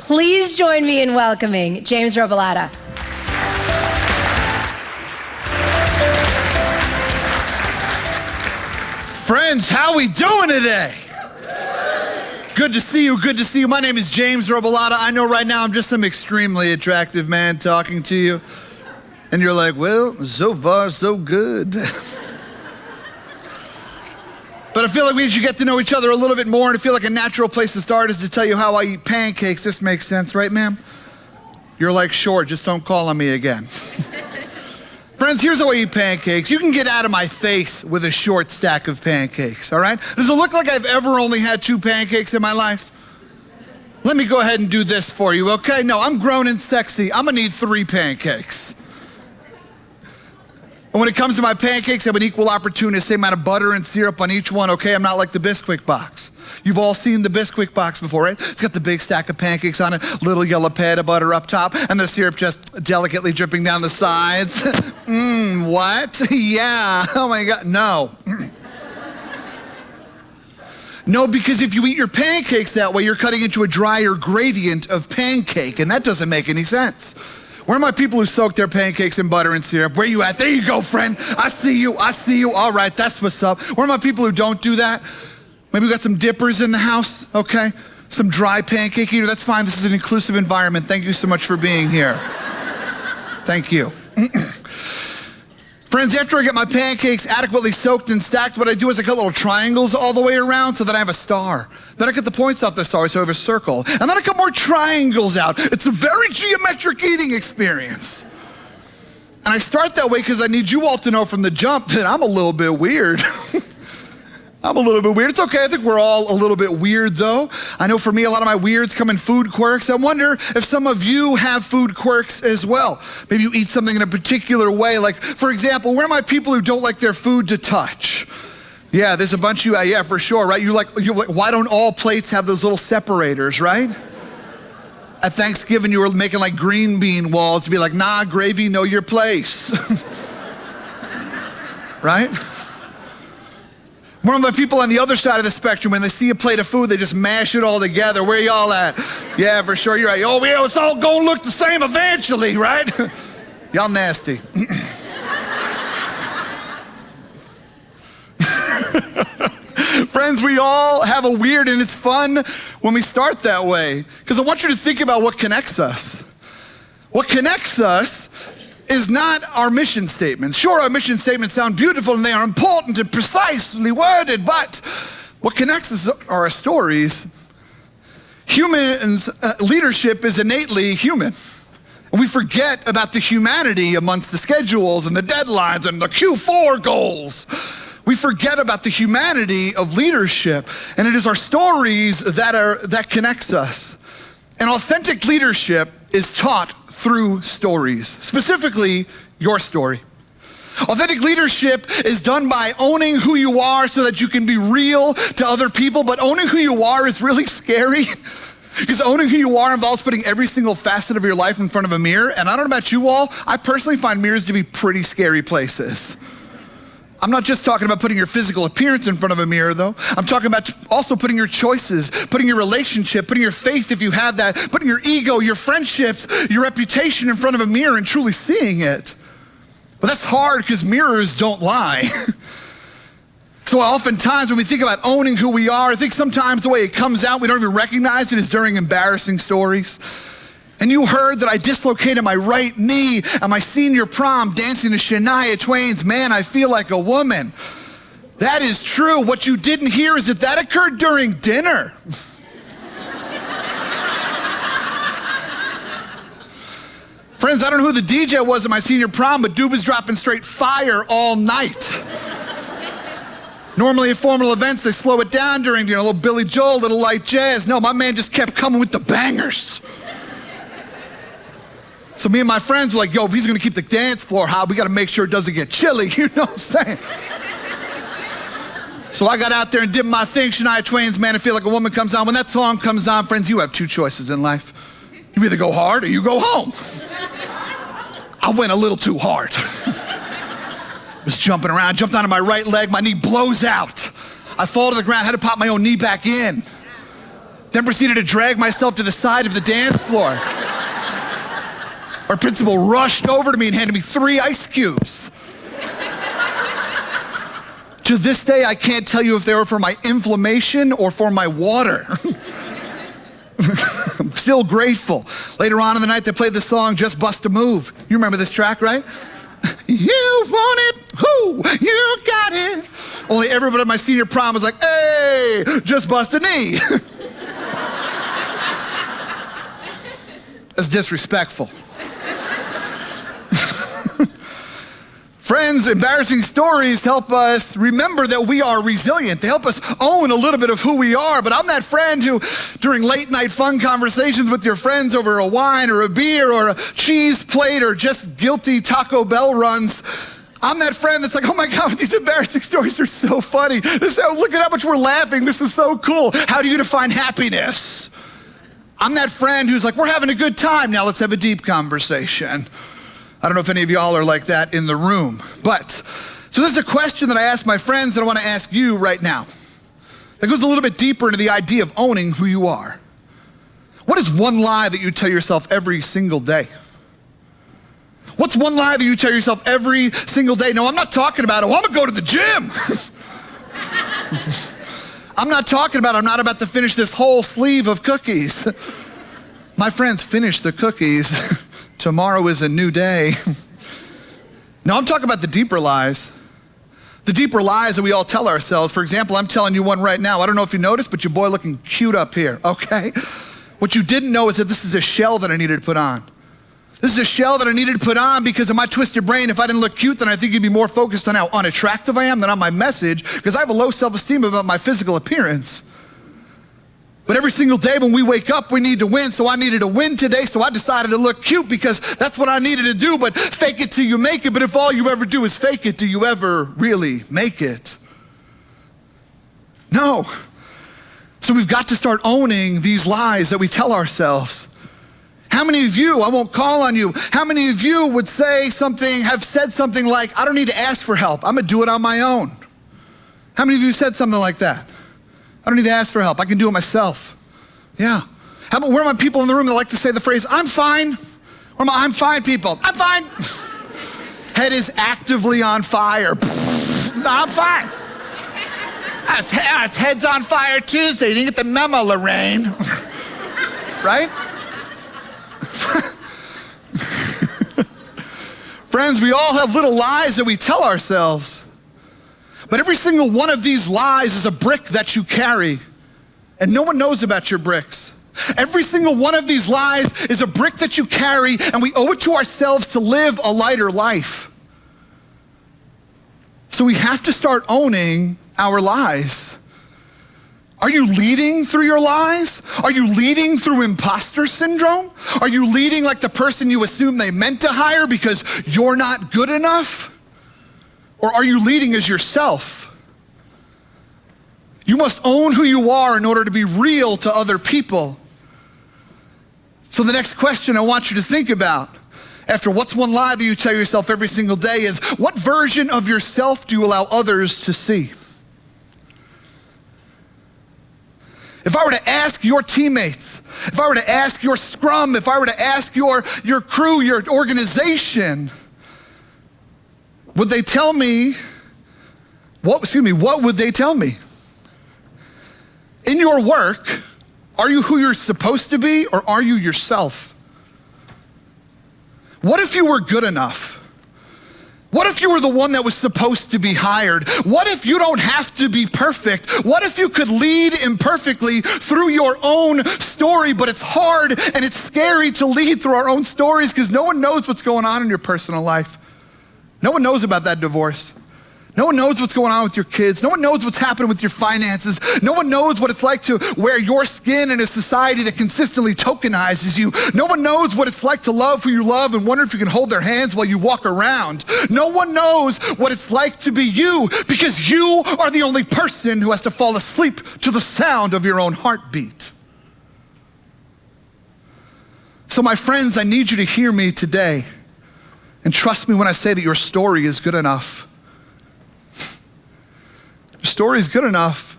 Please join me in welcoming James Robilotta. Friends, how we doing today? Good to see you, good to see you. My name is James Robilotta. I know right now I'm just some extremely attractive man talking to you. And you're like, well, so far, so good. But I feel like we should get to know each other a little bit more, and I feel like a natural place to start is to tell you how I eat pancakes. This makes sense, right, ma'am? You're like, sure, just don't call on me again. Friends, here's how I eat pancakes. You can get out of my face with a short stack of pancakes, all right? Does it look like I've ever only had 2 pancakes in my life? Let me go ahead and do this for you, okay? No, I'm grown and sexy. I'm gonna need 3 pancakes. And when it comes to my pancakes, I have an equal opportunity, same amount of butter and syrup on each one, okay? I'm not like the Bisquick box. You've all seen the Bisquick box before, right? It's got the big stack of pancakes on it, little yellow pad of butter up top, and the syrup just delicately dripping down the sides. What? Yeah, oh my God, no. No, because if you eat your pancakes that way, you're cutting into a drier gradient of pancake, and that doesn't make any sense. Where are my people who soak their pancakes in butter and syrup? Where you at? There you go, friend. I see you, I see you. All right, that's what's up. Where are my people who don't do that? Maybe we got some dippers in the house, okay? Some dry pancake eater, that's fine. This is an inclusive environment. Thank you so much for being here. Thank you. Friends, after I get my pancakes adequately soaked and stacked, what I do is I cut little triangles all the way around so that I have a star. Then I cut the points off the star so I have a circle. And then I cut more triangles out. It's a very geometric eating experience. And I start that way because I need you all to know from the jump that I'm a little bit weird. I'm a little bit weird. It's okay, I think we're all a little bit weird though. I know for me, a lot of my weirds come in food quirks. I wonder if some of you have food quirks as well. Maybe you eat something in a particular way. Like, for example, where are my people who don't like their food to touch? Yeah, there's a bunch of you, yeah, for sure, right? You're like, why don't all plates have those little separators, right? At Thanksgiving, you were making like green bean walls to be like, nah, gravy, know your place. Right? One of my people on the other side of the spectrum, when they see a plate of food, they just mash it all together. Where y'all at? Yeah, for sure, you're right. Oh, yeah, it's all gonna look the same eventually, right? Y'all nasty. Friends, we all have a weird, and it's fun when we start that way. Because I want you to think about what connects us. What connects us is not our mission statements. Sure, our mission statements sound beautiful and they are important and precisely worded, but what connects us are our stories. Humans, leadership is innately human. And we forget about the humanity amongst the schedules and the deadlines and the Q4 goals. We forget about the humanity of leadership, and it is our stories that connects us. And authentic leadership is taught through stories, specifically your story. Authentic leadership is done by owning who you are so that you can be real to other people, but owning who you are is really scary because owning who you are involves putting every single facet of your life in front of a mirror, and I don't know about you all, I personally find mirrors to be pretty scary places. I'm not just talking about putting your physical appearance in front of a mirror though. I'm talking about also putting your choices, putting your relationship, putting your faith if you have that, putting your ego, your friendships, your reputation in front of a mirror and truly seeing it. But that's hard because mirrors don't lie. So oftentimes when we think about owning who we are, I think sometimes the way it comes out, we don't even recognize it is during embarrassing stories. And you heard that I dislocated my right knee at my senior prom dancing to Shania Twain's Man, I Feel Like a Woman. That is true. What you didn't hear is that occurred during dinner. Friends, I don't know who the DJ was at my senior prom, but dude was dropping straight fire all night. Normally at formal events, they slow it down during dinner, a little Billy Joel, a little light jazz. No, my man just kept coming with the bangers. So me and my friends were like, yo, if he's gonna keep the dance floor hot, we gotta make sure it doesn't get chilly, you know what I'm saying? So I got out there and did my thing. Shania Twain's Man, I Feel Like a Woman comes on. When that song comes on, friends, you have 2 choices in life. You either go hard or you go home. I went a little too hard. Was jumping around, jumped onto my right leg, my knee blows out. I fall to the ground, had to pop my own knee back in. then proceeded to drag myself to the side of the dance floor. Our principal rushed over to me and handed me 3 ice cubes. To this day, I can't tell you if they were for my inflammation or for my water. I'm still grateful. Later on in the night, they played the song, Just Bust a Move. You remember this track, right? You want it, whoo, you got it. Only everybody at my senior prom was like, hey, just bust a knee. That's disrespectful. Friends, embarrassing stories help us remember that we are resilient. They help us own a little bit of who we are. But I'm that friend who, during late night fun conversations with your friends over a wine or a beer or a cheese plate or just guilty Taco Bell runs, I'm that friend that's like, oh my God, these embarrassing stories are so funny. Look at how much we're laughing. This is so cool. How do you define happiness? I'm that friend who's like, we're having a good time. Now let's have a deep conversation. I don't know if any of y'all are like that in the room. So this is a question that I ask my friends that I want to ask you right now. That goes a little bit deeper into the idea of owning who you are. What is one lie that you tell yourself every single day? What's one lie that you tell yourself every single day? No, I'm not talking about, oh, I'm gonna go to the gym. I'm not talking about, I'm not about to finish this whole sleeve of cookies. My friends, finish the cookies. Tomorrow is a new day. No, I'm talking about the deeper lies. The deeper lies that we all tell ourselves. For example, I'm telling you one right now. I don't know if you noticed, but your boy looking cute up here, okay? What you didn't know is that this is a shell that I needed to put on. This is a shell that I needed to put on because in my twisted brain, if I didn't look cute, then I think you'd be more focused on how unattractive I am than on my message, because I have a low self-esteem about my physical appearance. But every single day when we wake up, we need to win. So I needed to win today, so I decided to look cute because that's what I needed to do. But fake it till you make it. But if all you ever do is fake it, do you ever really make it? No. So we've got to start owning these lies that we tell ourselves. How many of you, I won't call on you, how many of you would say something, have said something like, I don't need to ask for help, I'm gonna do it on my own? How many of you said something like that? I don't need to ask for help, I can do it myself. Yeah. How about, where are my people in the room that like to say the phrase, I'm fine? Where are my I'm fine people? I'm fine. Head is actively on fire. No, I'm fine. It's head's on fire Tuesday. You didn't get the memo, Lorraine. Right? Friends, we all have little lies that we tell ourselves. But every single one of these lies is a brick that you carry, and no one knows about your bricks. Every single one of these lies is a brick that you carry, and we owe it to ourselves to live a lighter life. So we have to start owning our lies. Are you leading through your lies? Are you leading through imposter syndrome? Are you leading like the person you assume they meant to hire because you're not good enough? Or are you leading as yourself? You must own who you are in order to be real to other people. So the next question I want you to think about after what's one lie that you tell yourself every single day is, what version of yourself do you allow others to see? If I were to ask your teammates, if I were to ask your scrum, if I were to ask your crew, your organization, would they tell me, what would they tell me? In your work, are you who you're supposed to be or are you yourself? What if you were good enough? What if you were the one that was supposed to be hired? What if you don't have to be perfect? What if you could lead imperfectly through your own story, but it's hard and it's scary to lead through our own stories because no one knows what's going on in your personal life. No one knows about that divorce. No one knows what's going on with your kids. No one knows what's happening with your finances. No one knows what it's like to wear your skin in a society that consistently tokenizes you. No one knows what it's like to love who you love and wonder if you can hold their hands while you walk around. No one knows what it's like to be you because you are the only person who has to fall asleep to the sound of your own heartbeat. So my friends, I need you to hear me today and trust me when I say that your story is good enough. Your story is good enough.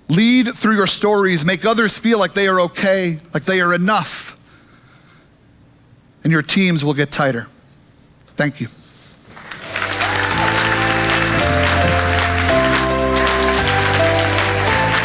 Lead through your stories. Make others feel like they are okay, like they are enough. And your teams will get tighter. Thank you.